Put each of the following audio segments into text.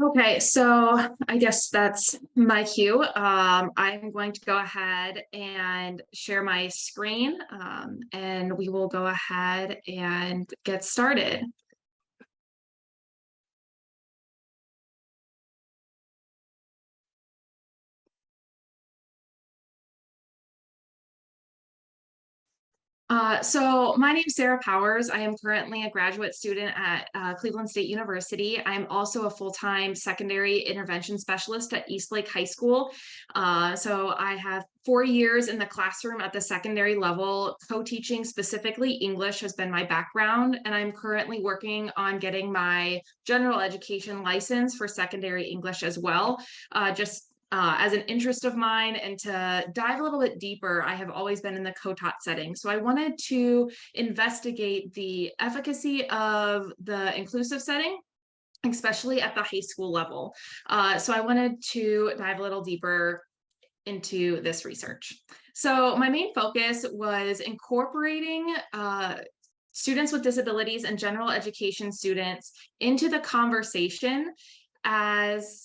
Okay, so I guess that's my cue. I'm going to go ahead and share my screen, and we will go ahead and get started. So my name is Sarah Powers. I am currently a graduate student at Cleveland State University. I'm also a full-time secondary intervention specialist at Eastlake High School. So I have 4 years in the classroom at the secondary level. Co-teaching, specifically English, has been my background, and I'm currently working on getting my general education license for secondary English as well. As an interest of mine, and to dive a little bit deeper, I have always been in the co-taught setting. So I wanted to investigate the efficacy of the inclusive setting, especially at the high school level. So I wanted to dive a little deeper into this research. So my main focus was incorporating students with disabilities and general education students into the conversation as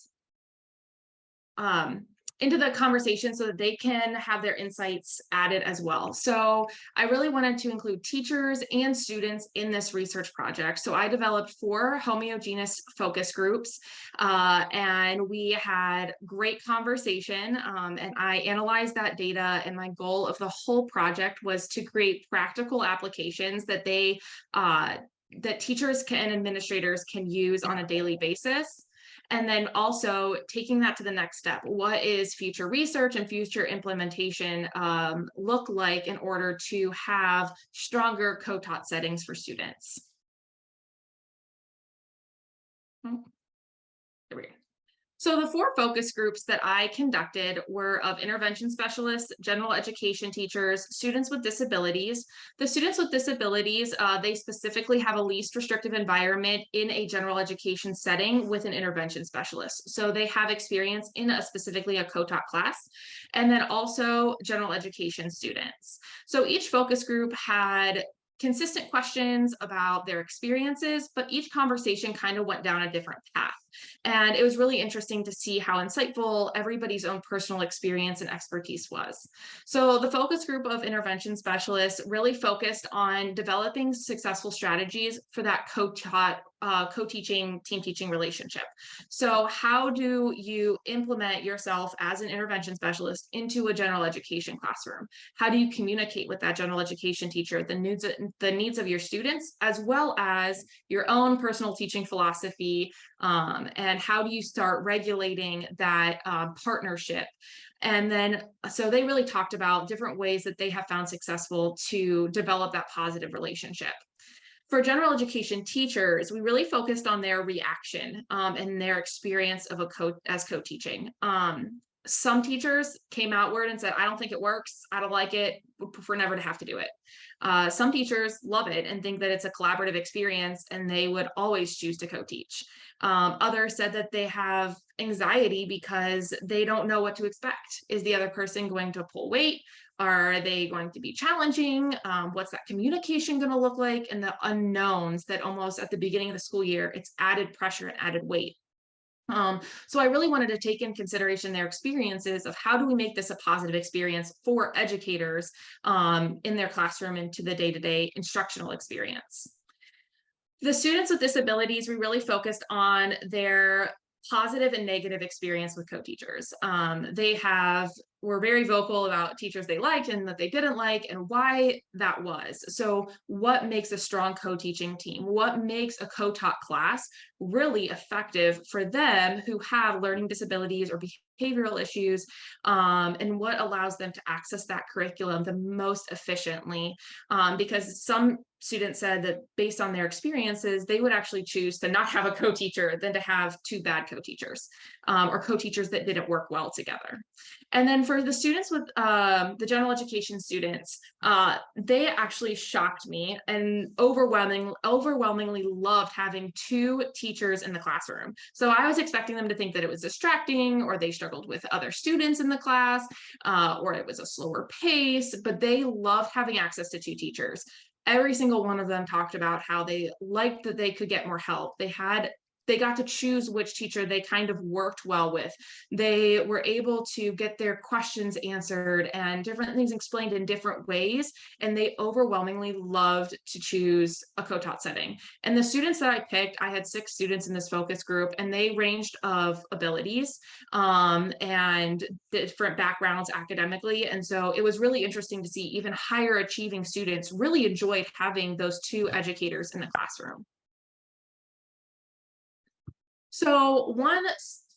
so that they can have their insights added as well. So I really wanted to include teachers and students in this research project. So I developed 4 homogeneous focus groups, and we had great conversation, and I analyzed that data, and my goal of the whole project was to create practical applications that that teachers and administrators can use on a daily basis. And then also taking that to the next step. What is future research and future implementation look like in order to have stronger co-taught settings for students? There we go. So the 4 focus groups that I conducted were of intervention specialists, general education teachers, students with disabilities. The students with disabilities, they specifically have a least restrictive environment in a general education setting with an intervention specialist. So they have experience in specifically a co-taught class, and then also general education students. So each focus group had consistent questions about their experiences, but each conversation kind of went down a different path. And it was really interesting to see how insightful everybody's own personal experience and expertise was. So the focus group of intervention specialists really focused on developing successful strategies for that co-teaching, team teaching relationship. So how do you implement yourself as an intervention specialist into a general education classroom? How do you communicate with that general education teacher the needs of your students, as well as your own personal teaching philosophy, and how do you start regulating that partnership? And then, so they really talked about different ways that they have found successful to develop that positive relationship. For general education teachers, we really focused on their reaction and their experience of as co-teaching. Some teachers came outward and said, I don't think it works, I don't like it, would prefer never to have to do it. Some teachers love it and think that it's a collaborative experience, and they would always choose to co-teach. Others said that they have anxiety because they don't know what to expect. Is the other person going to pull weight? Are they going to be challenging? What's that communication going to look like? And the unknowns that almost at the beginning of the school year, it's added pressure and added weight. So I really wanted to take in consideration their experiences of how do we make this a positive experience for educators in their classroom and to the day-to-day instructional experience. The students with disabilities, we really focused on their positive and negative experience with co-teachers. They were very vocal about teachers they liked and that they didn't like, and why that was. So what makes a strong co-teaching team? What makes a co-taught class really effective for them who have learning disabilities or behavioral issues, and what allows them to access that curriculum the most efficiently? Because some students said that based on their experiences, they would actually choose to not have a co-teacher than to have 2 bad co-teachers, or co-teachers that didn't work well together. And then for the students with the general education students, they actually shocked me and overwhelmingly loved having 2 teachers in the classroom. So I was expecting them to think that it was distracting, or they struggled with other students in the class, or it was a slower pace, but they loved having access to 2 teachers. Every single one of them talked about how they liked that they could get more help. They had they got to choose which teacher they kind of worked well with. They were able to get their questions answered and different things explained in different ways. And they overwhelmingly loved to choose a co-taught setting. And the students that I picked, I had 6 students in this focus group, and they ranged of abilities and different backgrounds academically. And so it was really interesting to see even higher achieving students really enjoyed having those 2 educators in the classroom. So one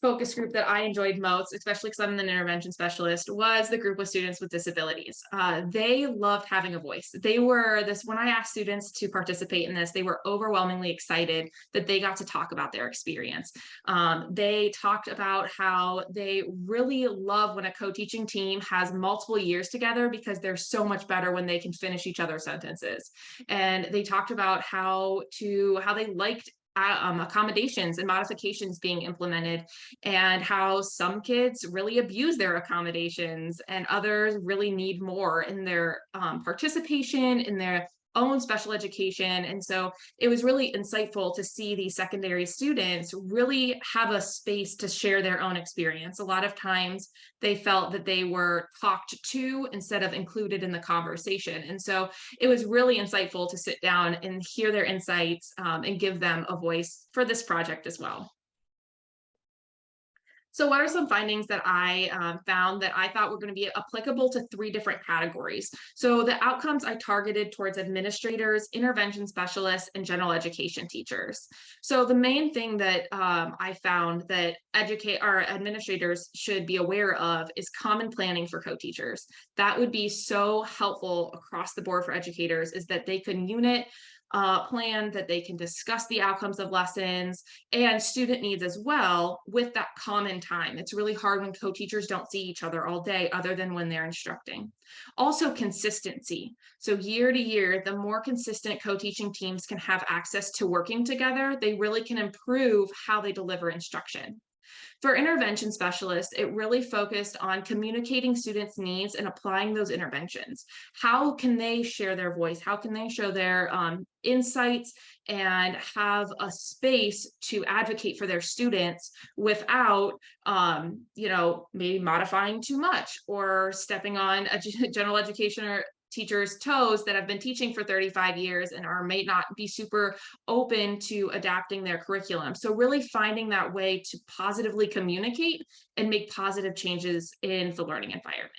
focus group that I enjoyed most, especially because I'm an intervention specialist, was the group of students with disabilities. They loved having a voice. They were this, when I asked students to participate in this, they were overwhelmingly excited that they got to talk about their experience. They talked about how they really love when a co-teaching team has multiple years together because they're so much better when they can finish each other's sentences. And they talked about how they liked accommodations and modifications being implemented, and how some kids really abuse their accommodations and others really need more in their participation in their own special education. And so it was really insightful to see these secondary students really have a space to share their own experience. A lot of times they felt that they were talked to instead of included in the conversation. And so it was really insightful to sit down and hear their insights and give them a voice for this project as well. So what are some findings that I found that I thought were going to be applicable to 3 different categories? So the outcomes I targeted towards administrators, intervention specialists, and general education teachers. So the main thing that I found that administrators should be aware of is common planning for co-teachers. That would be so helpful across the board for educators, is that they can unit plan, that they can discuss the outcomes of lessons and student needs as well with that common time. It's really hard when co-teachers don't see each other all day other than when they're instructing. Also consistency. So year to year, the more consistent co-teaching teams can have access to working together, they really can improve how they deliver instruction. For intervention specialists, it really focused on communicating students' needs and applying those interventions. How can they share their voice? How can they show their insights and have a space to advocate for their students without, maybe modifying too much or stepping on a general education or teachers' toes that have been teaching for 35 years and may not be super open to adapting their curriculum. So really finding that way to positively communicate and make positive changes in the learning environment.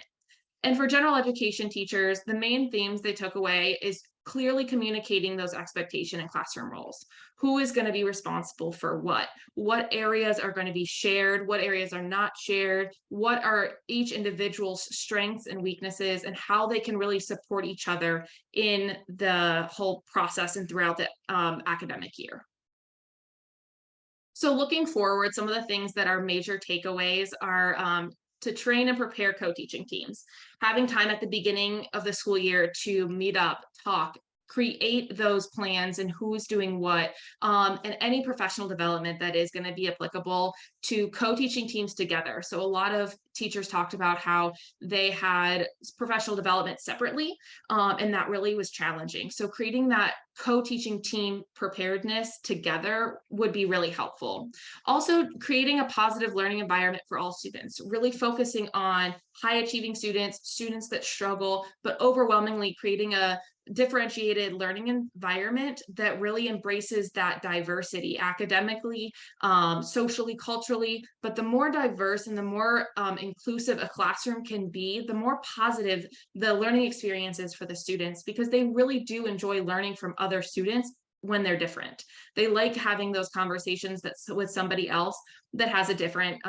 And for general education teachers, the main themes they took away is clearly communicating those expectation and classroom roles. Who is going to be responsible for what? What areas are going to be shared? What areas are not shared? What are each individual's strengths and weaknesses, and how they can really support each other in the whole process and throughout the academic year. So looking forward, some of the things that are major takeaways are to train and prepare co-teaching teams, having time at the beginning of the school year to meet up, talk, create those plans and who's doing what, and any professional development that is going to be applicable to co-teaching teams together. So a lot of teachers talked about how they had professional development separately, and that really was challenging. So creating that co-teaching team preparedness together would be really helpful. Also, creating a positive learning environment for all students, really focusing on high achieving students, students that struggle, but overwhelmingly creating a differentiated learning environment that really embraces that diversity academically, socially, culturally. But the more diverse and the more inclusive a classroom can be, the more positive the learning experience is for the students, because they really do enjoy learning from other students when they're different. They like having those conversations with somebody else that has a different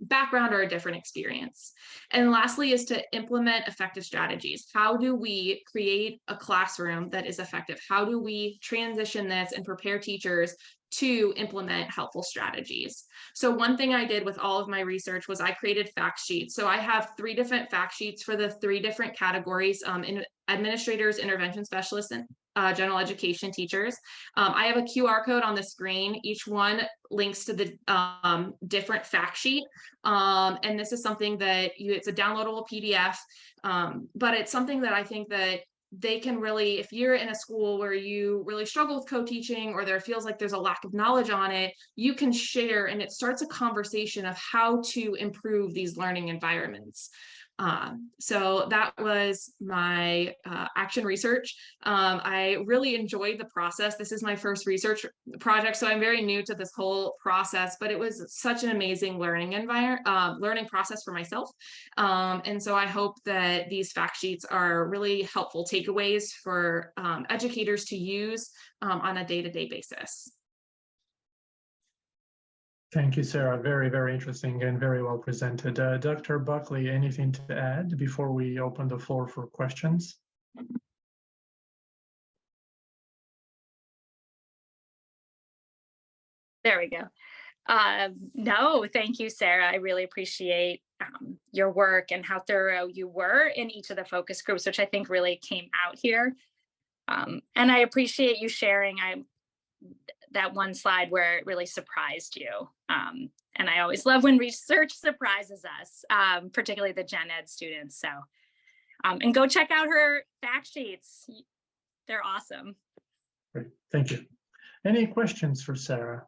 background or a different experience. And lastly is to implement effective strategies. How do we create a classroom that is effective? How do we transition this and prepare teachers to implement helpful strategies? So one thing I did with all of my research was I created fact sheets. So I have 3 different fact sheets for the 3 different categories, in administrators, intervention specialists, and general education teachers. I have a QR code on the screen. Each one links to the different fact sheet. And this is something that it's a downloadable PDF, but it's something that I think that they can really, if you're in a school where you really struggle with co-teaching or there feels like there's a lack of knowledge on it, you can share and it starts a conversation of how to improve these learning environments. So that was my action research. I really enjoyed the process. This is my first research project, so I'm very new to this whole process, but it was such an amazing learning environment, learning process for myself. And so I hope that these fact sheets are really helpful takeaways for educators to use on a day-to-day basis. Thank you, Sarah. Very, very interesting and very well presented. Dr. Buckley, anything to add before we open the floor for questions? There we go. No, thank you, Sarah. I really appreciate your work and how thorough you were in each of the focus groups, which I think really came out here. And I appreciate you sharing that one slide where it really surprised you. And I always love when research surprises us, particularly the gen ed students. So, and go check out her fact sheets. They're awesome. Great, thank you. Any questions for Sarah?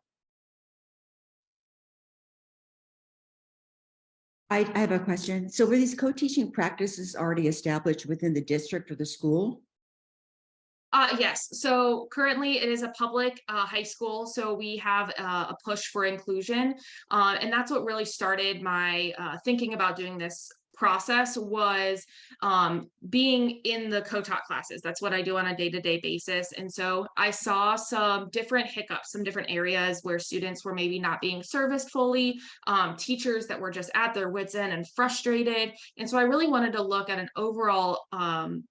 I have a question. So were these co-teaching practices already established within the district or the school? Yes, so currently it is a public high school, so we have a push for inclusion, and that's what really started my thinking about doing this process was being in the co-taught classes. That's what I do on a day-to-day basis. And so I saw some different hiccups, some different areas where students were maybe not being serviced fully, teachers that were just at their wits' end and frustrated. And so I really wanted to look at an overall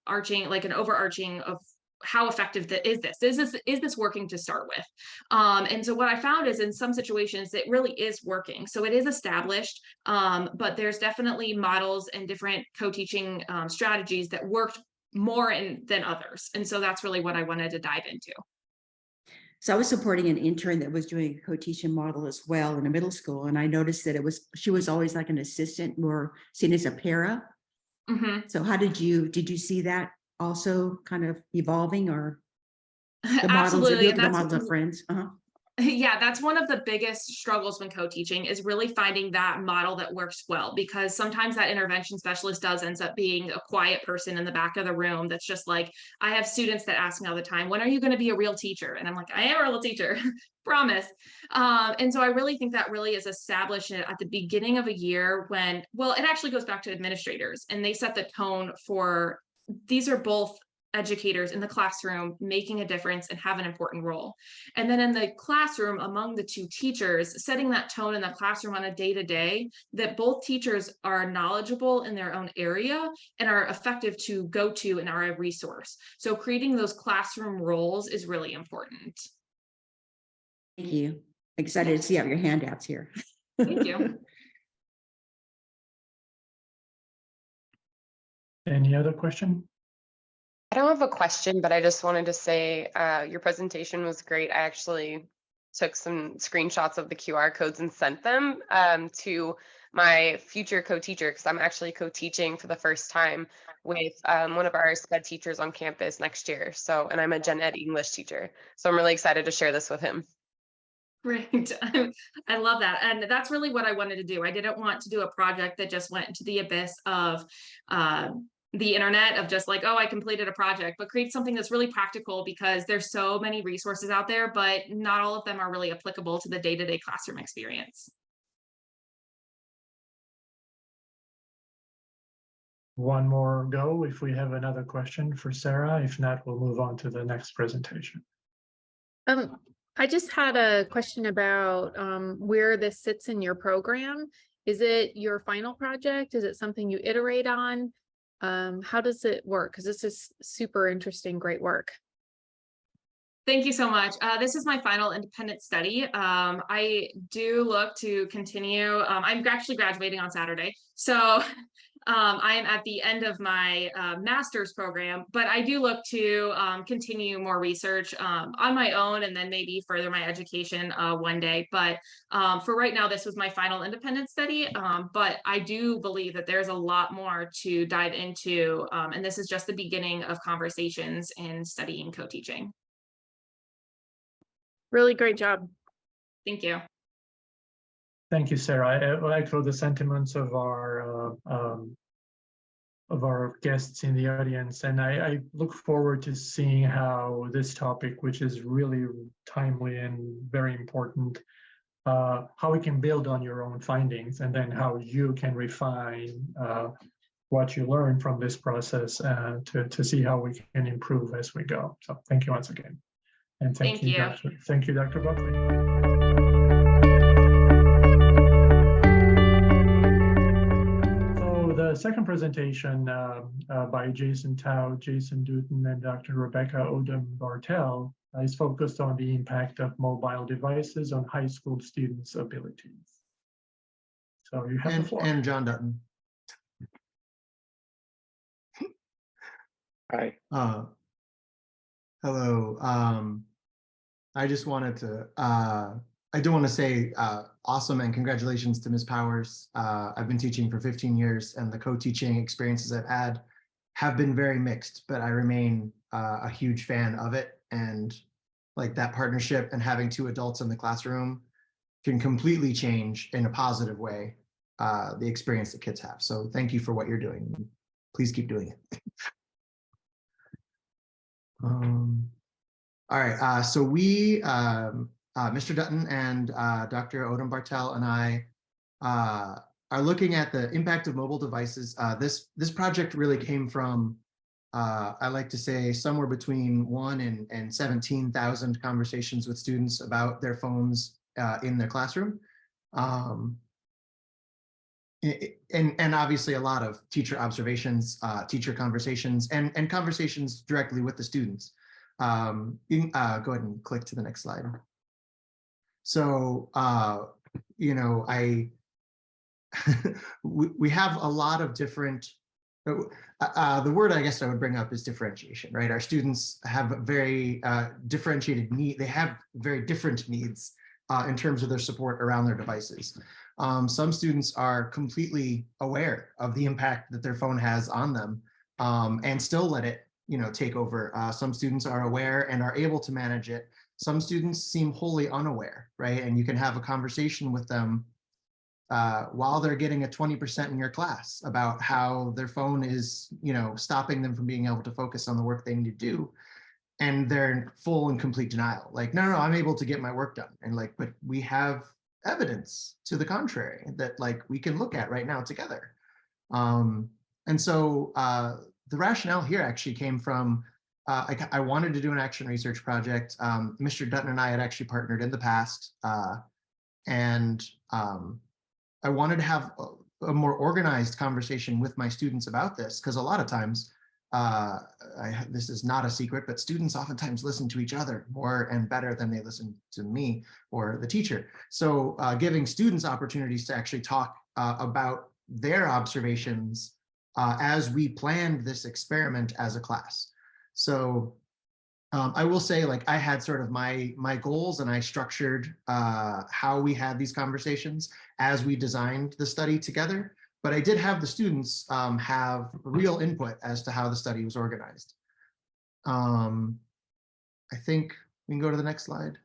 overarching of how effective is this working to start with. And so what I found is in some situations it really is working, so it is established, but there's definitely models and different co-teaching strategies that worked more than others, and so that's really what I wanted to dive into. So I was supporting an intern that was doing a co-teaching model as well in a middle school, and I noticed that she was always like an assistant, more seen as a para. Mm-hmm. So how did you see that also kind of evolving, or the Absolutely, models, the models of friends? Yeah, that's one of the biggest struggles when co-teaching is really finding that model that works well, because sometimes that intervention specialist does ends up being a quiet person in the back of the room that's just like, I have students that ask me all the time, when are you going to be a real teacher? And I'm like, I am a real teacher, promise. And so I really think that really is established at the beginning of a year when, well, it actually goes back to administrators, and they set the tone for, these are both educators in the classroom making a difference and have an important role. And then in the classroom among the two teachers, setting that tone in the classroom on a day-to-day that both teachers are knowledgeable in their own area and are effective to go to and are a resource. So creating those classroom roles is really important. Thank you. Excited to see your handouts here. Thank you. Any other question? I don't have a question, but I just wanted to say your presentation was great. I actually took some screenshots of the QR codes and sent them to my future co-teacher, because I'm actually co-teaching for the first time with one of our SPED teachers on campus next year. So, and I'm a gen ed English teacher. So I'm really excited to share this with him. Great. I love that. And that's really what I wanted to do. I didn't want to do a project that just went into the abyss of the internet, of just like, oh, I completed a project, but create something that's really practical, because there's so many resources out there, but not all of them are really applicable to the day-to-day classroom experience. One more go if we have another question for Sarah. If not, we'll move on to the next presentation. I just had a question about where this sits in your program. Is it your final project? Is it something you iterate on? How does it work? Because this is super interesting, great work. Thank you so much. This is my final independent study. I do look to continue. I'm actually graduating on Saturday. So I am at the end of my master's program, but I do look to continue more research on my own and then maybe further my education one day. But for right now, this was my final independent study. But I do believe that there's a lot more to dive into. And this is just the beginning of conversations in studying co-teaching. Really great job. Thank you. Thank you, Sarah. I echo the sentiments of our guests in the audience, and I look forward to seeing how this topic, which is really timely and very important, how we can build on your own findings, and then how you can refine what you learn from this process to see how we can improve as we go. So thank you once again, and thank you, Dr. Buckley. The second presentation by Jason Tao, Jason Dutton, and Dr. Rebecca Odom-Bartel is focused on the impact of mobile devices on high school students' abilities. So you have the floor. And John Dutton. Hi. Hello. I just wanted to I do want to say awesome and congratulations to Ms. Powers. I've been teaching for 15 years and the co-teaching experiences I've had have been very mixed, but I remain a huge fan of it. And like that partnership and having two adults in the classroom can completely change in a positive way the experience that kids have. So thank you for what you're doing. Please keep doing it. All right, so we, Mr. Dutton and Dr. Odom-Bartel and I are looking at the impact of mobile devices. This project really came from, I like to say, somewhere between 1 and 17,000 conversations with students about their phones in their classroom. And obviously a lot of teacher observations, teacher conversations, and conversations directly with the students. You can go ahead and click to the next slide. So, you know, we have a lot of different, the word I guess I would bring up is differentiation, right? Our students have very differentiated need. They have very different needs in terms of their support around their devices. Some students are completely aware of the impact that their phone has on them and still let it, you know, take over. Some students are aware and are able to manage it. Some students seem wholly unaware, right? And you can have a conversation with them while they're getting a 20% in your class about how their phone is, you know, stopping them from being able to focus on the work they need to do. And they're in full and complete denial. Like, no, I'm able to get my work done. And like, but we have evidence to the contrary that like we can look at right now together. And so the rationale here actually came from, I wanted to do an action research project. Mr. Dutton and I had actually partnered in the past. And I wanted to have a more organized conversation with my students about this, because a lot of times, this is not a secret, but students oftentimes listen to each other more and better than they listen to me or the teacher. So giving students opportunities to actually talk about their observations as we planned this experiment as a class. So I will say, like, I had sort of my goals, and I structured how we had these conversations as we designed the study together. But I did have the students have real input as to how the study was organized. I think we can go to the next slide.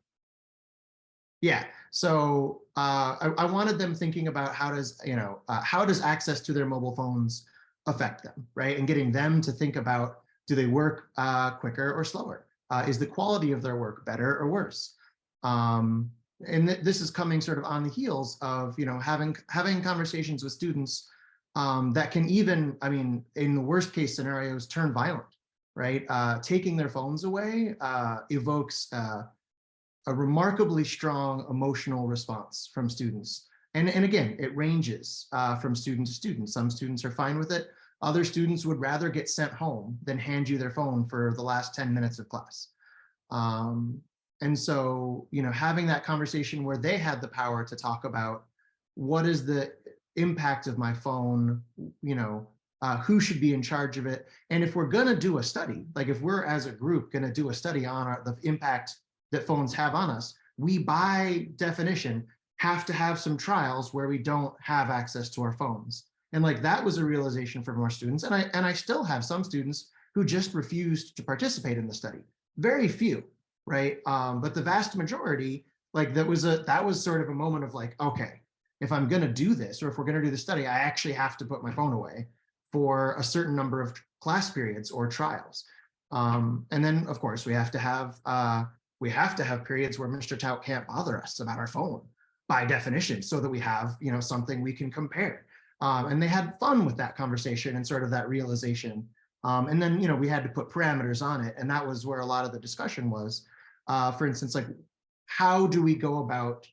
Yeah, so I wanted them thinking about how does access to their mobile phones affect them, right? And getting them to think about, do they work quicker or slower? Is the quality of their work better or worse? And this is coming sort of on the heels of, you know, having conversations with students that can even, I mean, in the worst case scenarios, turn violent, right? Taking their phones away evokes a remarkably strong emotional response from students. And again, it ranges from student to student. Some students are fine with it. Other students would rather get sent home than hand you their phone for the last 10 minutes of class. And so, you know, having that conversation where they had the power to talk about what is the impact of my phone, who should be in charge of it. And if we're going to do a study, like if we're as a group going to do a study on the impact that phones have on us, we by definition have to have some trials where we don't have access to our phones. And like that was a realization for more students. And I still have some students who just refused to participate in the study. Very few, right? But the vast majority, like that was sort of a moment of like, okay, if I'm going to do this, or if we're going to do the study, I actually have to put my phone away for a certain number of class periods or trials. And then of course we have to have periods where Mr. Tout can't bother us about our phone by definition, so that we have, something we can compare. And they had fun with that conversation and sort of that realization. And then, we had to put parameters on it. And that was where a lot of the discussion was. For instance, like, how do we go about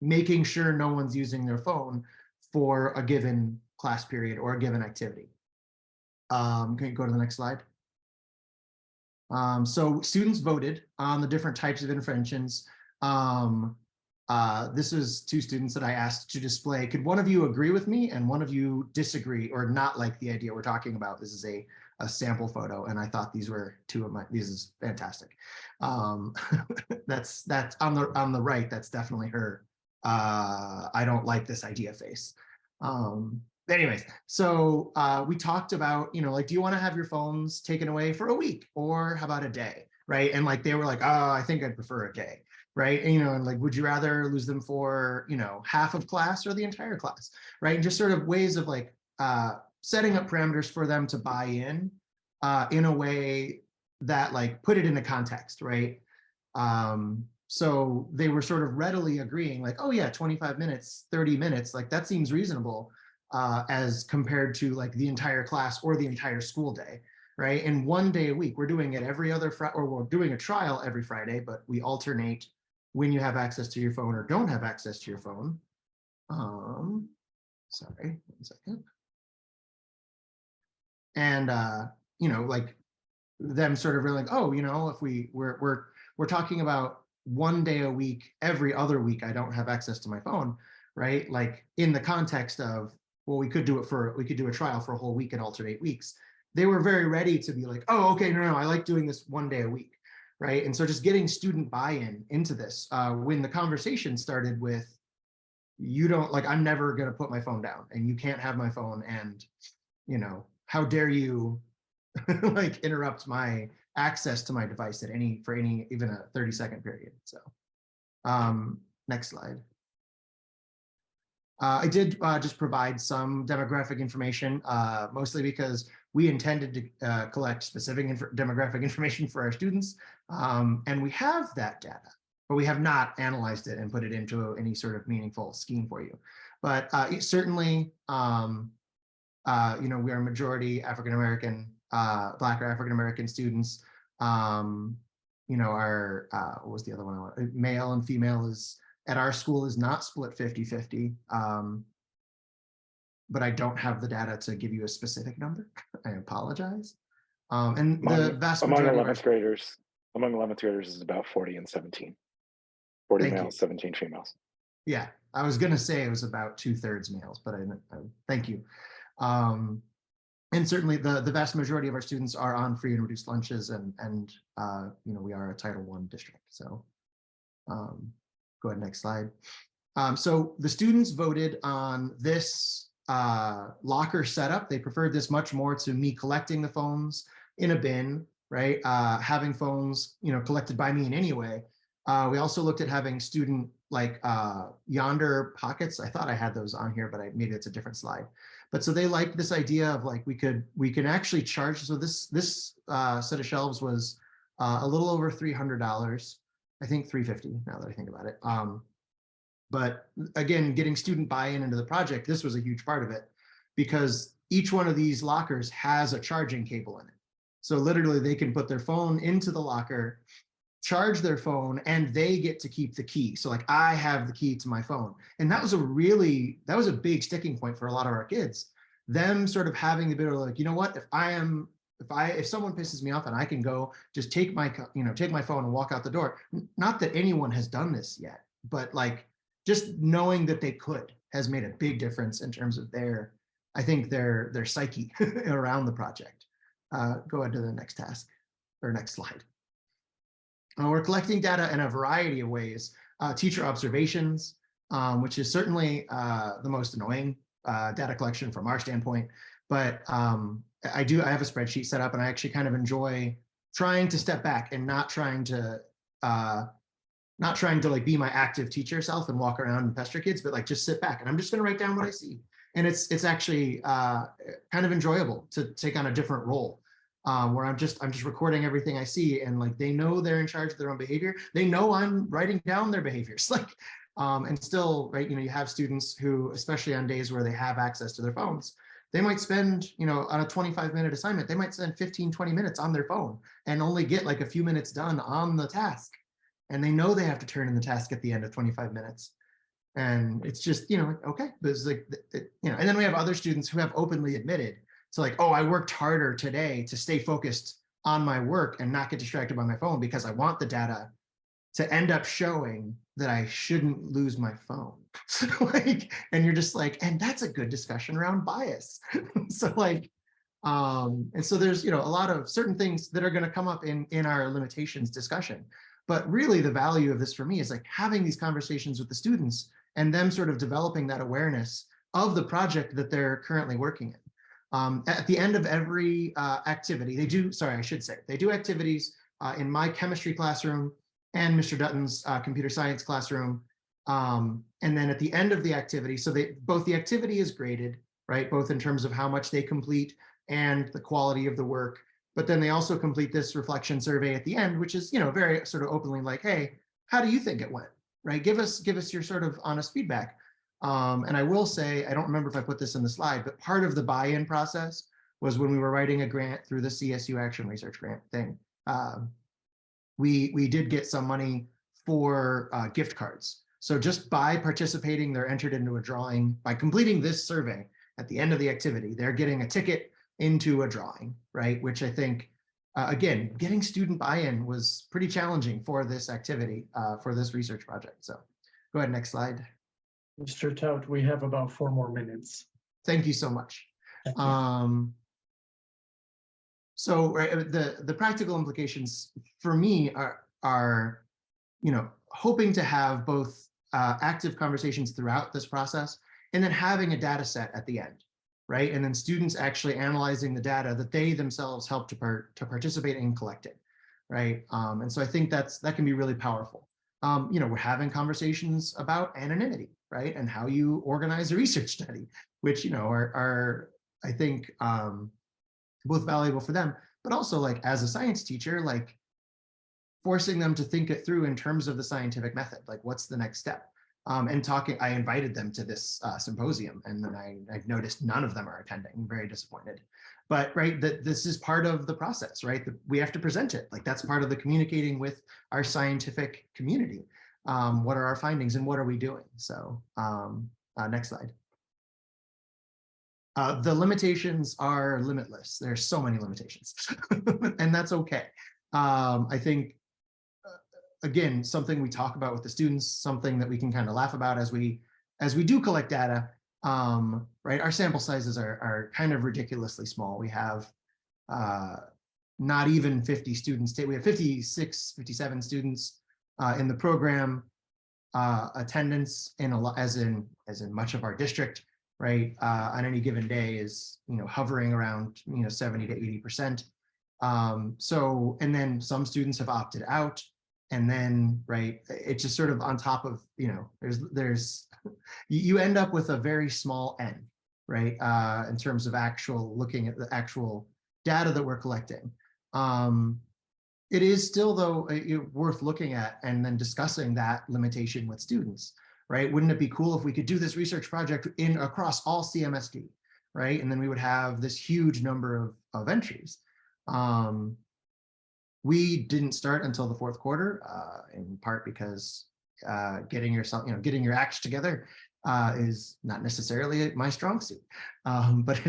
making sure no one's using their phone for a given class period or a given activity? Can you go to the next slide? So students voted on the different types of interventions. This is 2 students that I asked to display. Could one of you agree with me and one of you disagree or not like the idea we're talking about? This is a sample photo, and I thought these were these is fantastic. That's on the right. That's definitely her. I don't like this idea face. Anyways, so we talked about, like, do you want to have your phones taken away for a week, or how about a day, right? And like they were like, oh, I think I'd prefer a day. Right. And, and like, would you rather lose them for, half of class or the entire class? Right. And just sort of ways of like setting up parameters for them to buy in a way that like put it into context. Right. So they were sort of readily agreeing like, oh, yeah, 25 minutes, 30 minutes, like that seems reasonable as compared to like the entire class or the entire school day. Right. And 1 day a week, we're doing it every other Friday, or we're doing a trial every Friday, but we alternate when you have access to your phone or don't have access to your phone. Sorry, 1 second. And like them sort of really like, oh, if we're talking about 1 day a week, every other week, I don't have access to my phone, right? Like in the context of, well, we could do a trial for a whole week and alternate weeks. They were very ready to be like, oh, okay, no, I like doing this 1 day a week. Right. And so just getting student buy-in into this, when the conversation started with, you don't like, I'm never going to put my phone down and you can't have my phone. And, how dare you like interrupt my access to my device for even a 30-second period. So next slide. I did just provide some demographic information, mostly because we intended to collect specific demographic information for our students, and we have that data, but we have not analyzed it and put it into any sort of meaningful scheme for you. But certainly, we are majority African-American, Black or African-American students. Our what was the other one? Male and female is at our school is not split 50-50. But I don't have the data to give you a specific number. I apologize. And the vast majority among 11th graders is about 40 and 17. 40 males, 17 females. Yeah, I was gonna say it was about 2/3 males, but I thank you. And certainly the vast majority of our students are on free and reduced lunches, and we are a Title I district. So go ahead, next slide. So the students voted on this locker setup. They preferred this much more to me collecting the phones in a bin, right? Having phones, collected by me in any way. We also looked at having student like yonder pockets. I thought I had those on here, but maybe it's a different slide. But so they liked this idea of like we can actually charge. So this set of shelves was a little over $300. I think $350 now that I think about it. But again, getting student buy-in into the project, this was a huge part of it, because each one of these lockers has a charging cable in it. So literally they can put their phone into the locker, charge their phone, and they get to keep the key. So like I have the key to my phone. And that was a big sticking point for a lot of our kids. Them sort of having the bit of like, you know what, if someone pisses me off and I can go just take my phone and walk out the door. Not that anyone has done this yet, but like, just knowing that they could, has made a big difference in terms of I think their psyche around the project. Go ahead to the next task or next slide. We're collecting data in a variety of ways. Teacher observations, which is certainly the most annoying data collection from our standpoint. But I have a spreadsheet set up, and I actually kind of enjoy trying to step back and not trying to like be my active teacher self and walk around and pester kids, but like just sit back and I'm just going to write down what I see. And it's actually kind of enjoyable to take on a different role. Where I'm just recording everything I see, and like they know they're in charge of their own behavior. They know I'm writing down their behaviors. Like, and still, right? You have students who, especially on days where they have access to their phones, they might spend, on a 25-minute assignment, they might spend 15, 20 minutes on their phone and only get like a few minutes done on the task. And they know they have to turn in the task at the end of 25 minutes. And it's just, okay, but it's like, and then we have other students who have openly admitted, so like, oh, I worked harder today to stay focused on my work and not get distracted by my phone because I want the data to end up showing that I shouldn't lose my phone. Like, and you're just like, and that's a good discussion around bias. So like, and so there's, a lot of certain things that are going to come up in our limitations discussion. But really the value of this for me is like having these conversations with the students and them sort of developing that awareness of the project that they're currently working in. At the end of every activity, they do activities in my chemistry classroom and Mr. Dutton's computer science classroom. And then at the end of the activity, so both the activity is graded, right? Both in terms of how much they complete and the quality of the work. But then they also complete this reflection survey at the end, which is, very sort of openly like, hey, how do you think it went, right? Give us your sort of honest feedback. And I will say, I don't remember if I put this in the slide, but part of the buy-in process was when we were writing a grant through the CSU Action Research Grant thing. We did get some money for gift cards. So just by participating, they're entered into a drawing. By completing this survey at the end of the activity, they're getting a ticket into a drawing, right? Which I think, again, getting student buy-in was pretty challenging for this activity, for this research project. So go ahead, next slide. Mr. Tout, we have about 4 more minutes. Thank you so much. Thank you. So right, the practical implications for me are hoping to have both active conversations throughout this process and then having a data set at the end, right? And then students actually analyzing the data that they themselves help to participate in collecting, right? And so I think that can be really powerful. We're having conversations about anonymity, right? And how you organize a research study, which, are I think, both valuable for them, but also like as a science teacher, like forcing them to think it through in terms of the scientific method, like what's the next step? And I invited them to this symposium, and then I noticed none of them are attending. I'm very disappointed. But right, that this is part of the process, right? We have to present it. Like that's part of the communicating with our scientific community. What are our findings and what are we doing? So next slide. The limitations are limitless. There's so many limitations, and that's okay. I think, again, something we talk about with the students, something that we can kind of laugh about as we do collect data, right? Our sample sizes are kind of ridiculously small. We have not even 50 students. We have 56, 57 students in the program. Attendance as in much of our district, right, on any given day is hovering around 70 to 80%. So, and then some students have opted out, and then right, it's just sort of on top of there's you end up with a very small n, right, in terms of looking at the actual data that we're collecting. It is still, though, worth looking at and then discussing that limitation with students, right? Wouldn't it be cool if we could do this research project across all CMSD, right? And then we would have this huge number of entries. We didn't start until the 4th quarter, in part because getting your acts together is not necessarily my strong suit, but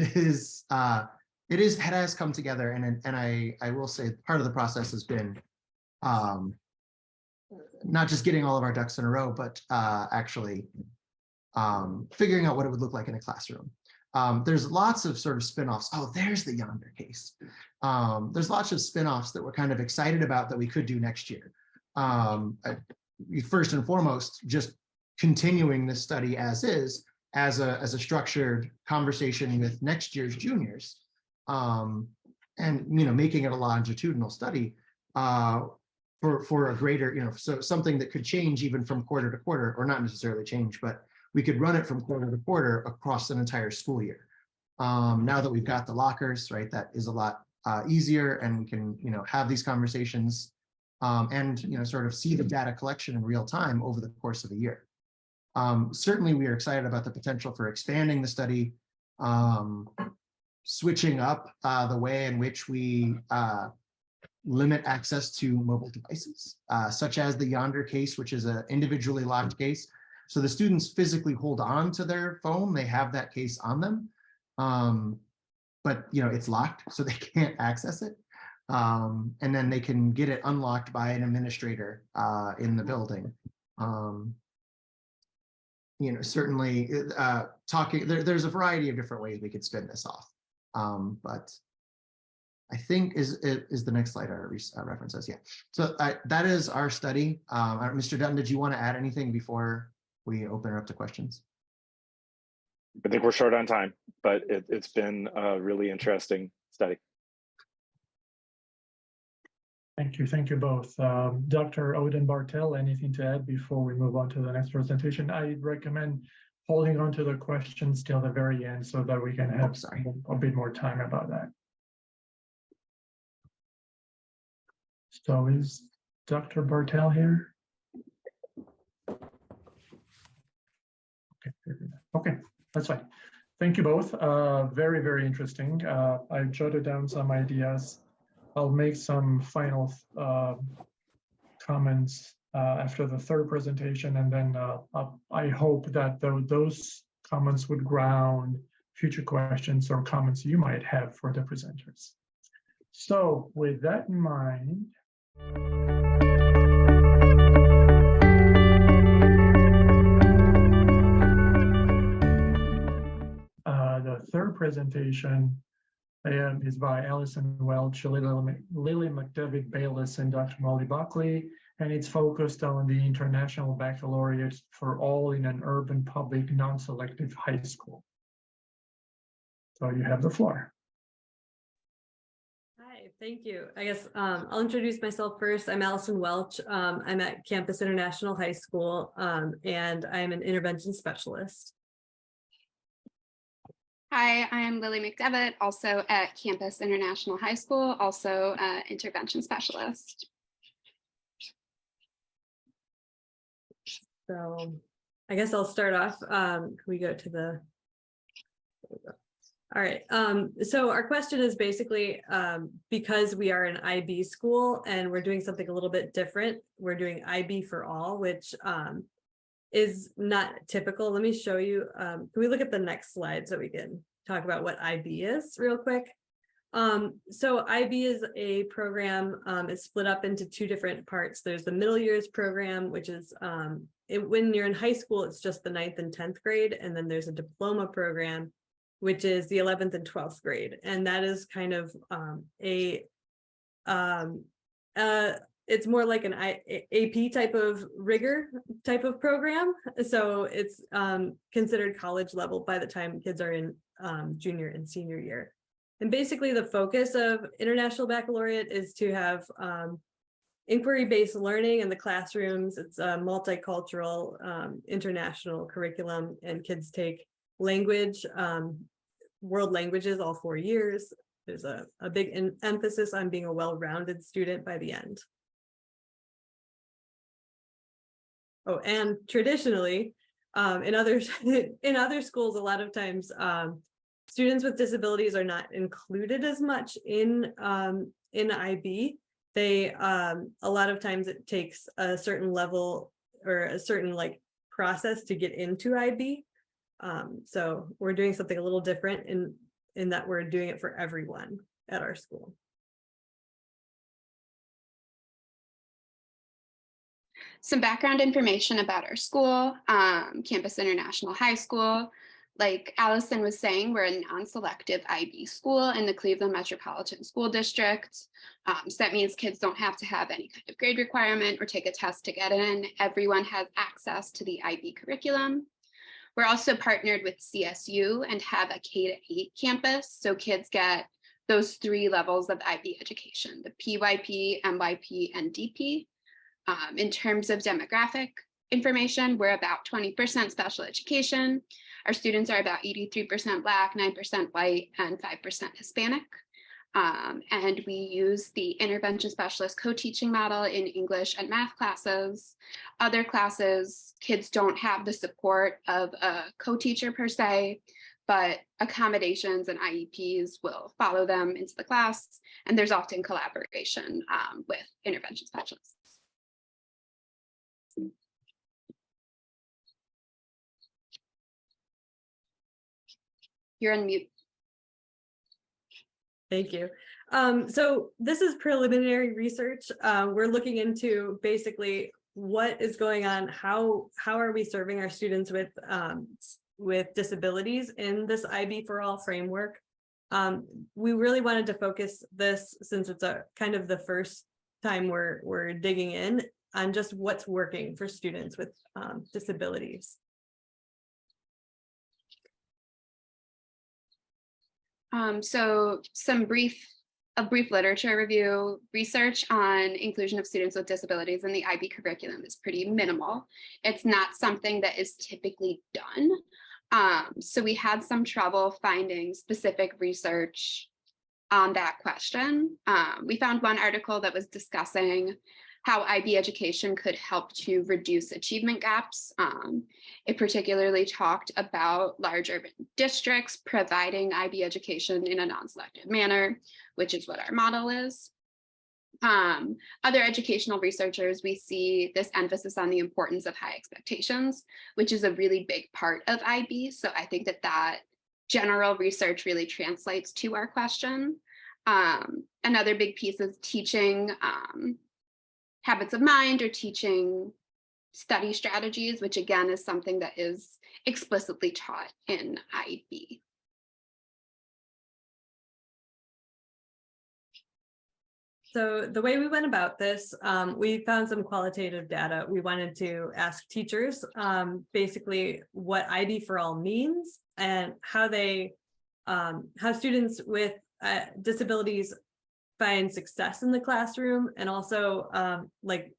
it has come together, and I will say part of the process has been not just getting all of our ducks in a row, but actually figuring out what it would look like in a classroom. There's lots of sort of spin-offs. Oh, there's the yonder case. There's lots of spin-offs that we're kind of excited about that we could do next year. First and foremost, just continuing this study as is, as a structured conversation with next year's juniors, and making it a longitudinal study for a greater, so something that could change even from quarter to quarter, or not necessarily change, but we could run it from quarter to quarter across an entire school year. Now that we've got the lockers, right, that is a lot easier, and we can, have these conversations and, sort of see the data collection in real time over the course of a year. Certainly, we are excited about the potential for expanding the study, switching up the way in which we limit access to mobile devices, such as the Yonder case, which is an individually locked case. So the students physically hold on to their phone, they have that case on them, but it's locked, so they can't access it. And then they can get it unlocked by an administrator in the building. Certainly there's a variety of different ways we could spin this off. But I think is the next slide our references. Yeah. So that is our study. Mr. Dutton, did you want to add anything before we open it up to questions? I think we're short on time, but it's been a really interesting study. Thank you both. Dr. Odin Bartel, anything to add before we move on to the next presentation? I recommend holding on to the questions till the very end so that we can have a bit more time about that. So is Dr. Bartel here? Okay, that's fine. Thank you both. Very, very interesting. I jotted down some ideas. I'll make some final comments after the third presentation, and then I hope that those comments would ground future questions or comments you might have for the presenters. So with that in mind, the third presentation is by Allison Welch, Lily McDevitt Bayless, and Dr. Molly Buckley, and it's focused on the International Baccalaureate for all in an urban public non-selective high school. So you have the floor. Hi, thank you. I guess I'll introduce myself first. I'm Allison Welch. I'm at Campus International High School, and I'm an intervention specialist. Hi, I'm Lily McDevitt, also at Campus International High School, also intervention specialist. So I guess I'll start off. Can we go to the... All right. So our question is basically, because we are an IB school and we're doing something a little bit different, we're doing IB for all, which is not typical. Let me show you. Can we look at the next slide so we can talk about what IB is real quick? So IB is a program. It's split up into two different parts. There's the middle years program, which is when you're in high school, it's just the 9th and 10th grade. And then there's a diploma program, which is the 11th and 12th grade. And that is kind of it's more like an AP type of rigor type of program. So it's considered college level by the time kids are in junior and senior year. And basically the focus of International Baccalaureate is to have inquiry-based learning in the classrooms. It's a multicultural international curriculum, and kids take language, world languages all 4 years. There's a big emphasis on being a well-rounded student by the end. Oh, and traditionally, in other schools, a lot of times students with disabilities are not included as much in IB. They a lot of times it takes a certain level or a certain process to get into IB. So we're doing something a little different in that we're doing it for everyone at our school. Some background information about our school, Campus International High School. Like Allison was saying, we're a non-selective IB school in the Cleveland Metropolitan School District. So that means kids don't have to have any kind of grade requirement or take a test to get in. Everyone has access to the IB curriculum. We're also partnered with CSU and have a K-8 campus. So kids get those 3 levels of IB education, the PYP, MYP, and DP. In terms of demographic information, we're about 20% special education. Our students are about 83% Black, 9% white, and 5% Hispanic. And we use the intervention specialist co-teaching model in English and math classes. Other classes, kids don't have the support of a co-teacher per se, but accommodations and IEPs will follow them into the class. And there's often collaboration with intervention specialists. You're on mute. Thank you. So this is preliminary research. We're looking into basically what is going on, how are we serving our students with disabilities in this IB for All framework. We really wanted to focus this, since it's a kind of the first time we're digging in on just what's working for students with disabilities. So a brief literature review. Research on inclusion of students with disabilities in the IB curriculum is pretty minimal. It's not something that is typically done. So we had some trouble finding specific research on that question. We found one article that was discussing how IB education could help to reduce achievement gaps. It particularly talked about large urban districts providing IB education in a non-selective manner, which is what our model is. Other educational researchers, we see this emphasis on the importance of high expectations, which is a really big part of IB. So I think that general research really translates to our question. Another big piece is teaching habits of mind or teaching study strategies, which again is something that is explicitly taught in IB. So the way we went about this, we found some qualitative data. We wanted to ask teachers basically what IB for All means and how students with disabilities find success in the classroom, and also like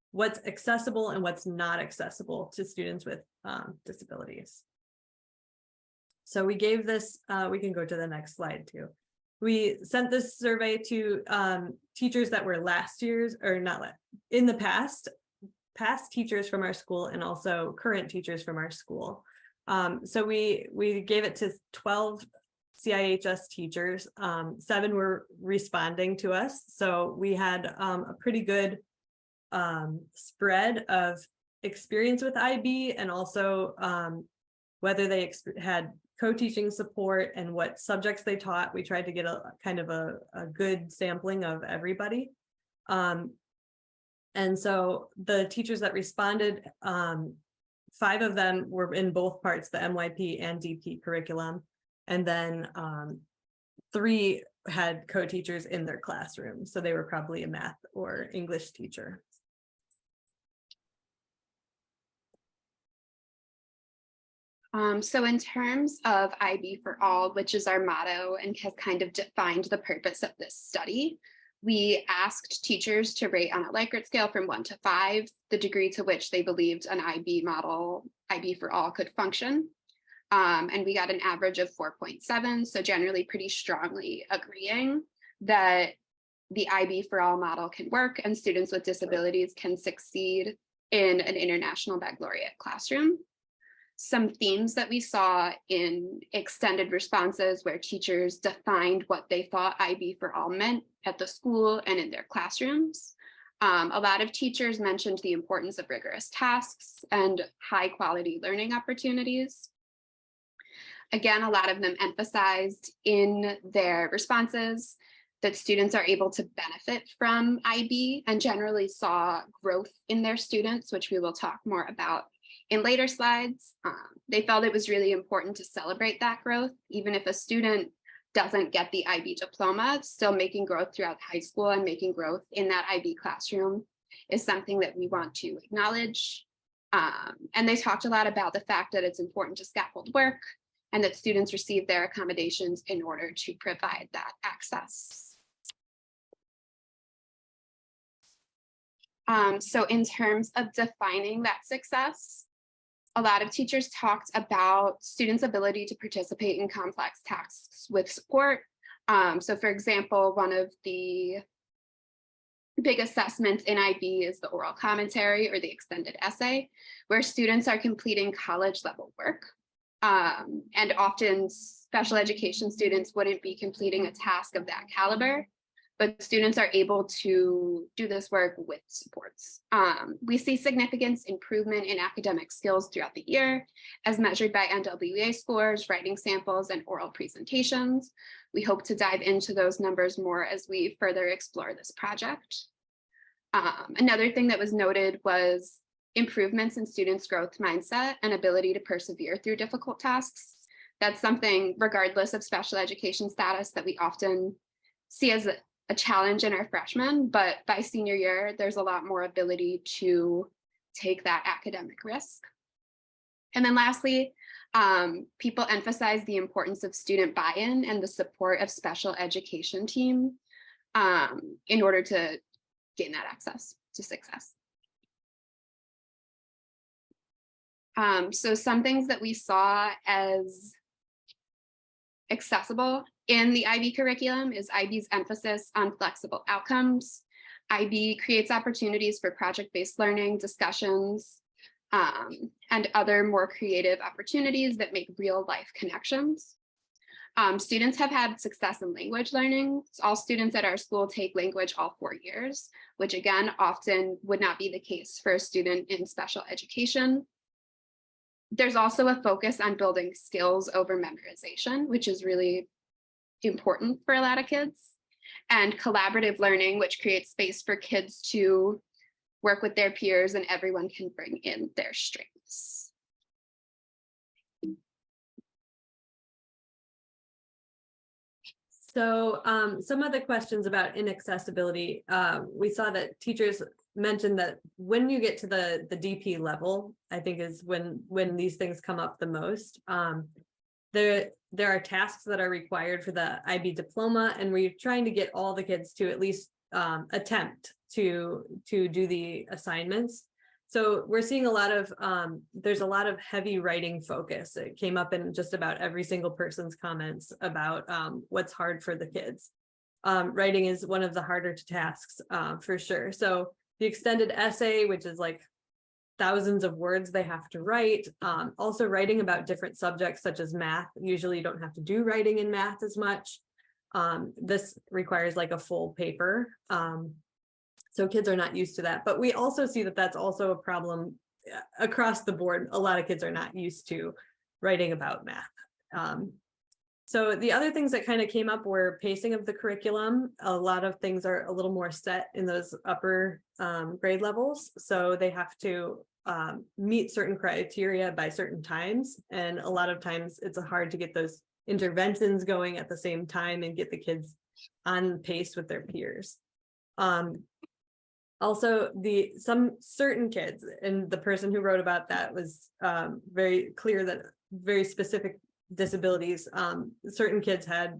what's accessible and what's not accessible to students with disabilities. So we gave this, we can go to the next slide too. We sent this survey to teachers that were in the past teachers from our school, and also current teachers from our school. So we gave it to 12 CIHS teachers. 7 were responding to us. So we had a pretty good spread of experience with IB, and also whether they had co-teaching support and what subjects they taught. We tried to get a kind of a good sampling of everybody. And so the teachers that responded, 5 of them were in both parts, the MYP and DP curriculum. And then 3 had co-teachers in their classroom. So they were probably a math or English teacher. So in terms of IB for All, which is our motto and has kind of defined the purpose of this study, we asked teachers to rate on a Likert scale from 1 to 5, the degree to which they believed an IB model, IB for All, could function. And we got an average of 4.7, so generally pretty strongly agreeing that the IB for All model can work and students with disabilities can succeed in an International Baccalaureate classroom. Some themes that we saw in extended responses where teachers defined what they thought IB for All meant at the school and in their classrooms. A lot of teachers mentioned the importance of rigorous tasks and high quality learning opportunities. Again, a lot of them emphasized in their responses that students are able to benefit from IB and generally saw growth in their students, which we will talk more about in later slides. They felt it was really important to celebrate that growth, even if a student doesn't get the IB diploma, still making growth throughout high school and making growth in that IB classroom is something that we want to acknowledge. And they talked a lot about the fact that it's important to scaffold work and that students receive their accommodations in order to provide that access. So in terms of defining that success, a lot of teachers talked about students' ability to participate in complex tasks with support. So for example, one of the big assessments in IB is the oral commentary or the extended essay, where students are completing college level work. And often special education students wouldn't be completing a task of that caliber, but students are able to do this work with supports. We see significant improvement in academic skills throughout the year, as measured by NWEA scores, writing samples, and oral presentations. We hope to dive into those numbers more as we further explore this project. Another thing that was noted was improvements in students' growth mindset and ability to persevere through difficult tasks. That's something, regardless of special education status, that we often see as a challenge in our freshmen, but by senior year, there's a lot more ability to take that academic risk. And then lastly, people emphasize the importance of student buy-in and the support of special education team in order to gain that access to success. So some things that we saw as accessible in the IB curriculum is IB's emphasis on flexible outcomes. IB creates opportunities for project-based learning, discussions, and other more creative opportunities that make real-life connections. Students have had success in language learning. All students at our school take language all 4 years, which again, often would not be the case for a student in special education. There's also a focus on building skills over memorization, which is really important for a lot of kids, and collaborative learning, which creates space for kids to work with their peers and everyone can bring in their strengths. So some of the questions about inaccessibility, we saw that teachers mentioned that when you get to the DP level, I think is when these things come up the most. There are tasks that are required for the IB diploma, and we're trying to get all the kids to at least attempt to do the assignments. So we're seeing a lot of, there's a lot of heavy writing focus. It came up in just about every single person's comments about what's hard for the kids. Writing is one of the harder tasks for sure. So the extended essay, which is like thousands of words they have to write. Also writing about different subjects such as math. Usually you don't have to do writing in math as much. This requires like a full paper. So kids are not used to that, but we also see that that's also a problem across the board. A lot of kids are not used to writing about math. So the other things that kind of came up were pacing of the curriculum. A lot of things are a little more set in those upper grade levels. So they have to meet certain criteria by certain times. And a lot of times it's hard to get those interventions going at the same time and get the kids on pace with their peers. Also, some certain kids, and the person who wrote about that was very clear that very specific disabilities, certain kids had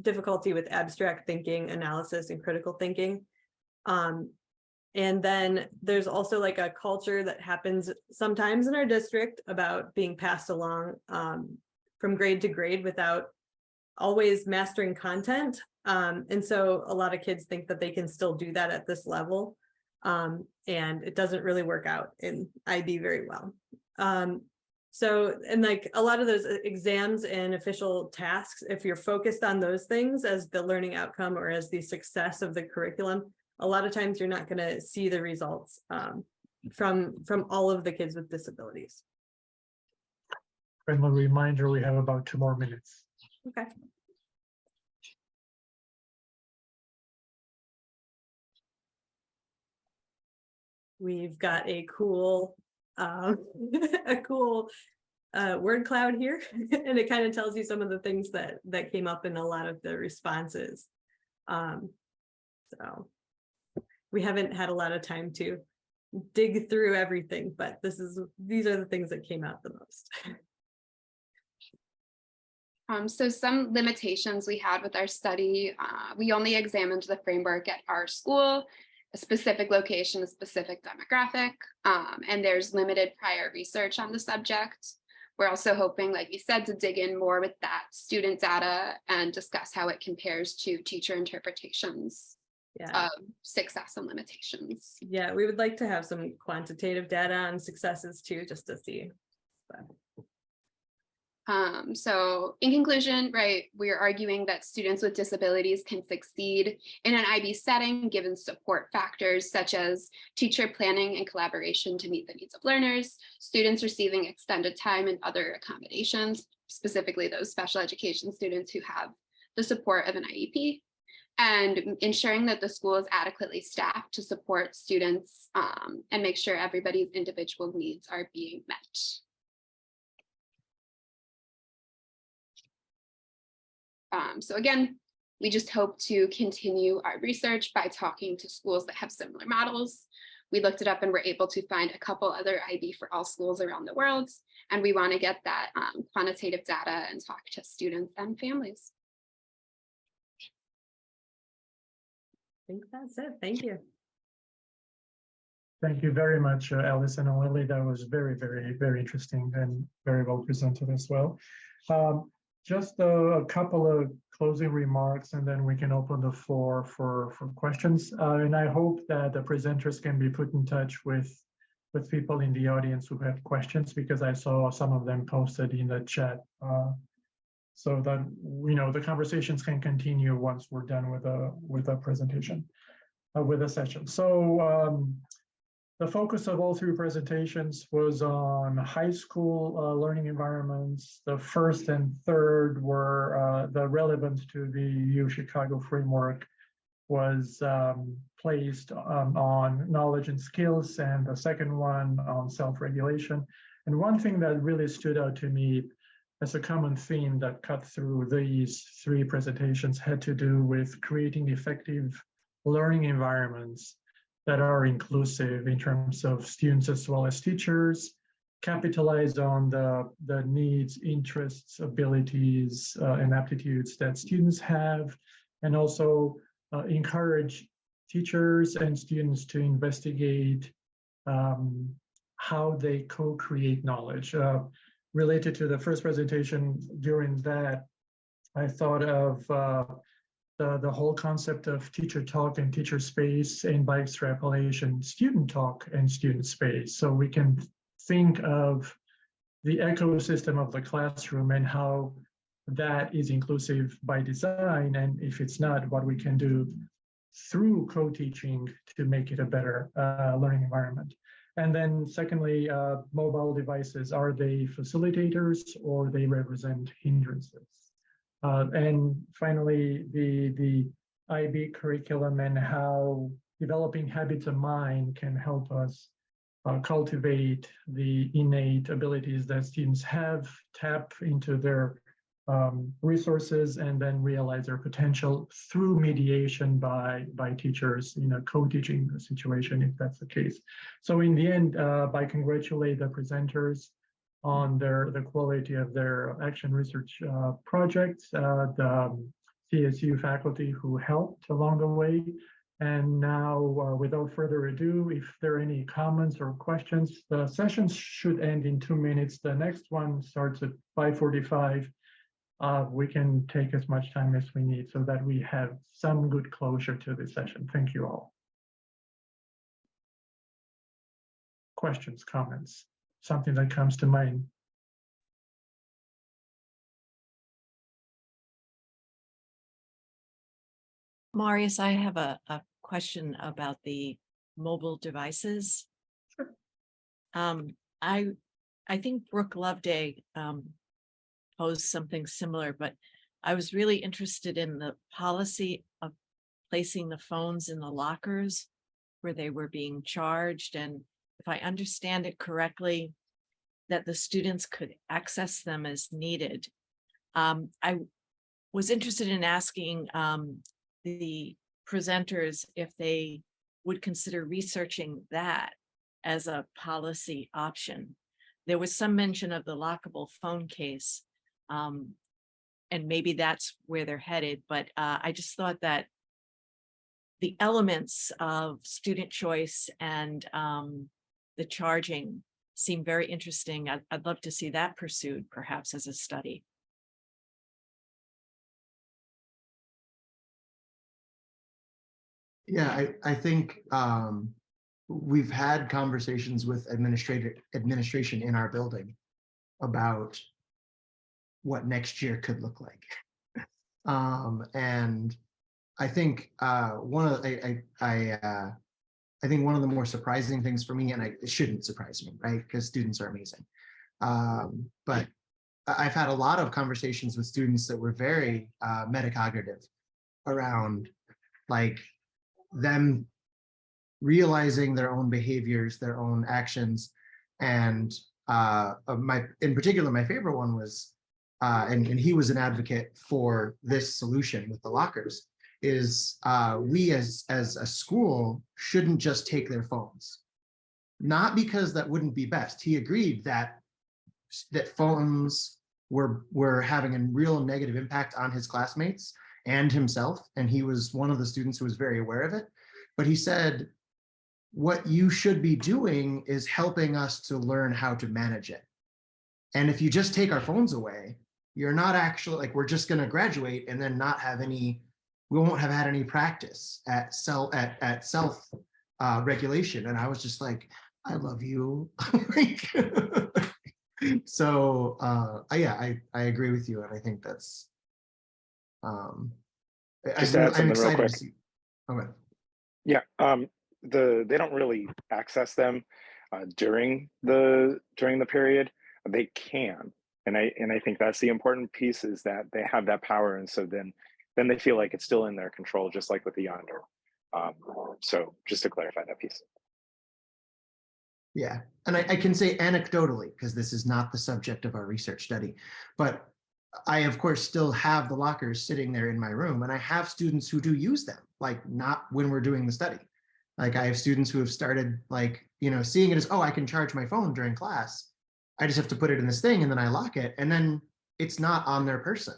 difficulty with abstract thinking, analysis, and critical thinking. And then there's also like a culture that happens sometimes in our district about being passed along from grade to grade without always mastering content. And so a lot of kids think that they can still do that at this level. And it doesn't really work out in IB very well. So, and like a lot of those exams and official tasks, if you're focused on those things as the learning outcome or as the success of the curriculum, a lot of times you're not going to see the results from all of the kids with disabilities. Friendly reminder, we have about 2 more minutes. Okay. we've got a cool, a cool word cloud here, and it kind of tells you some of the things that came up in a lot of the responses. So we haven't had a lot of time to dig through everything, but these are the things that came out the most. So some limitations we had with our study, we only examined the framework at our school, a specific location, a specific demographic, and there's limited prior research on the subject. We're also hoping, like you said, to dig in more with that student data and discuss how it compares to teacher interpretations of success and limitations. Yeah, we would like to have some quantitative data on successes too, just to see. But. So in conclusion, right, we are arguing that students with disabilities can succeed in an IB setting given support factors such as teacher planning and collaboration to meet the needs of learners, students receiving extended time and other accommodations, specifically those special education students who have the support of an IEP, and ensuring that the school is adequately staffed to support students and make sure everybody's individual needs are being met. So again, we just hope to continue our research by talking to schools that have similar models. We looked it up and were able to find a couple other IB for all schools around the world. And we want to get that quantitative data and talk to students and families. I think that's it. Thank you. Thank you very much, Allison and Lily. That was very, very, very interesting and very well presented as well. Just a couple of closing remarks, and then we can open the floor for questions. And I hope that the presenters can be put in touch with people in the audience who have questions, because I saw some of them posted in the chat, so that the conversations can continue once we're done with a presentation, with a session. So the focus of all three presentations was on high school learning environments. The first and third were the relevance to the U Chicago framework was placed on knowledge and skills, and the second one on self-regulation. And one thing that really stood out to me as a common theme that cut through these three presentations had to do with creating effective learning environments that are inclusive in terms of students as well as teachers, capitalize on the needs, interests, abilities, and aptitudes that students have, and also encourage teachers and students to investigate how they co-create knowledge. Related to the first presentation, during that, I thought of the whole concept of teacher talk and teacher space, and by extrapolation, student talk and student space. So we can think of the ecosystem of the classroom and how that is inclusive by design, and if it's not, what we can do through co-teaching to make it a better learning environment. And then secondly, mobile devices, are they facilitators or they represent hindrances? And finally, the IB curriculum and how developing habits of mind can help us cultivate the innate abilities that students have, tap into their resources, and then realize their potential through mediation by teachers, co-teaching the situation, if that's the case. So in the end, I congratulate the presenters on the quality of their action research projects, the CSU faculty who helped along the way. And now, without further ado, if there are any comments or questions, the session should end in 2 minutes. The next one starts at 5:45. We can take as much time as we need so that we have some good closure to this session. Thank you all. Questions, comments, something that comes to mind? Marius, I have a question about the mobile devices. Sure. I think Brooke Loveday posed something similar, but I was really interested in the policy of placing the phones in the lockers. where they were being charged. And if I understand it correctly, that the students could access them as needed. I was interested in asking the presenters if they would consider researching that as a policy option. There was some mention of the lockable phone case, and maybe that's where they're headed, but I just thought that the elements of student choice and the charging seem very interesting. I'd love to see that pursued perhaps as a study. Yeah, I think we've had conversations with administration in our building about what next year could look like. And I think I think one of the more surprising things for me, and it shouldn't surprise me, right? Because students are amazing. But I've had a lot of conversations with students that were very metacognitive around like them realizing their own behaviors, their own actions. And in particular, my favorite one was, and he was an advocate for this solution with the lockers, is we as a school shouldn't just take their phones. Not because that wouldn't be best. He agreed that phones were having a real negative impact on his classmates and himself. And he was one of the students who was very aware of it. But he said, what you should be doing is helping us to learn how to manage it. And if you just take our phones away, you're not actually like, we're just going to graduate and then not have any, we won't have had any practice at self regulation. And I was just like, I love you. So yeah, I agree with you. And I think that's, I'm excited to see. Okay. Yeah, they don't really access them during the period. They can, and I think that's the important piece, is that they have that power, and so then they feel like it's still in their control, just like with the Yonder. So just to clarify that piece. Yeah, and I can say anecdotally, because this is not the subject of our research study, but I, of course, still have the lockers sitting there in my room, and I have students who do use them, like not when we're doing the study. Like I have students who have started like, seeing it as, oh, I can charge my phone during class. I just have to put it in this thing and then I lock it, and then it's not on their person,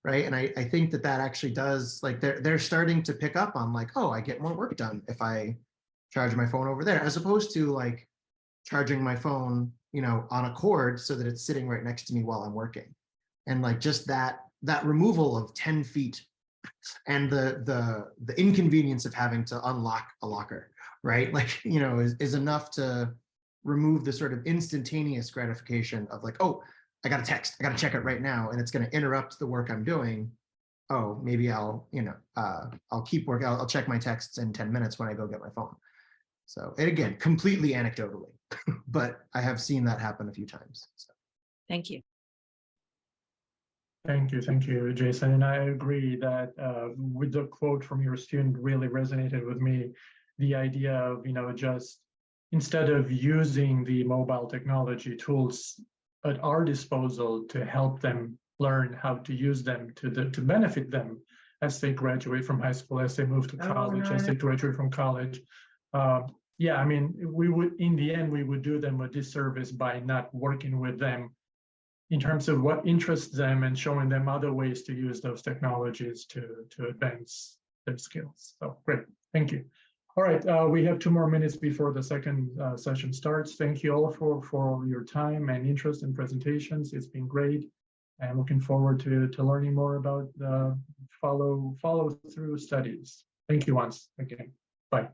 right? And I think that actually does, like they're starting to pick up on like, oh, I get more work done if I charge my phone over there, as opposed to like charging my phone, on a cord so that it's sitting right next to me while I'm working. And like just that removal of 10 feet and the inconvenience of having to unlock a locker, right? Like, is enough to remove the sort of instantaneous gratification of like, oh, I got a text, I got to check it right now, and it's going to interrupt the work I'm doing. Oh, maybe I'll keep working. I'll check my texts in 10 minutes when I go get my phone. So, and again, completely anecdotally, but I have seen that happen a few times. So. Thank you. Thank you, Jason. And I agree that with the quote from your student really resonated with me. The idea of, just instead of using the mobile technology tools at our disposal to help them learn how to use them to benefit them as they graduate from high school, as they move to college, as they graduate from college. Yeah, I mean, in the end, we would do them a disservice by not working with them in terms of what interests them and showing them other ways to use those technologies to advance their skills. So great, thank you. All right, we have 2 more minutes before the second session starts. Thank you all for your time and interest in presentations. It's been great, and looking forward to learning more about the follow through studies. Thank you once again. Bye.